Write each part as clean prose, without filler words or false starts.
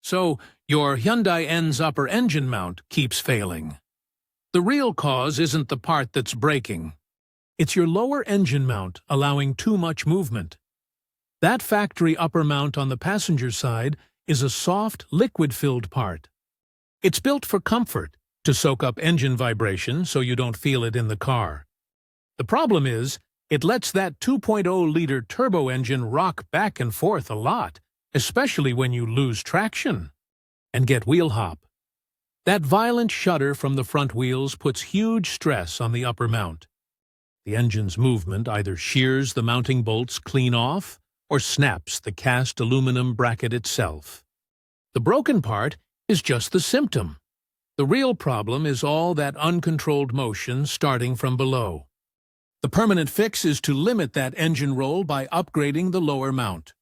So, your Hyundai N's upper engine mount keeps failing. The real cause isn't the part that's breaking. It's your lower engine mount allowing too much movement. That factory upper mount on the passenger side is a soft, liquid-filled part. It's built for comfort, to soak up engine vibration so you don't feel it in the car. The problem is, it lets that 2.0-liter turbo engine rock back and forth a lot, especially when you lose traction and get wheel hop. That violent shudder from the front wheels puts huge stress on the upper mount. The engine's movement either shears the mounting bolts clean off or snaps the cast aluminum bracket itself. The broken part is just the symptom. The real problem is all that uncontrolled motion starting from below. The permanent fix is to limit that engine roll by upgrading the lower mount.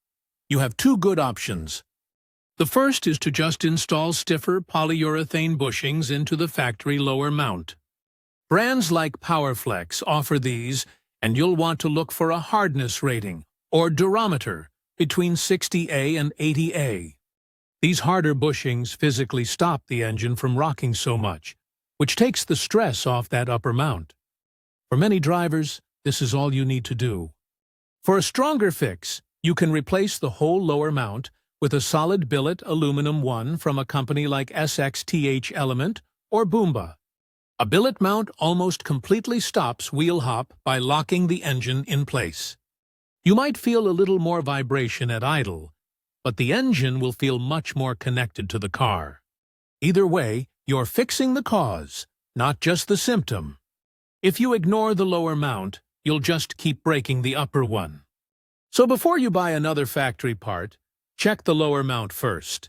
You have two good options. The first is to just install stiffer polyurethane bushings into the factory lower mount. Brands like Powerflex offer these, and you'll want to look for a hardness rating, or durometer, between 60A and 80A. These harder bushings physically stop the engine from rocking so much, which takes the stress off that upper mount. For many drivers, this is all you need to do. For a stronger fix, you can replace the whole lower mount with a solid billet aluminum one from a company like SXTH Element or Boomba. A billet mount almost completely stops wheel hop by locking the engine in place. You might feel a little more vibration at idle, but the engine will feel much more connected to the car. Either way, you're fixing the cause, not just the symptom. If you ignore the lower mount, you'll just keep breaking the upper one. So before you buy another factory part, check the lower mount first.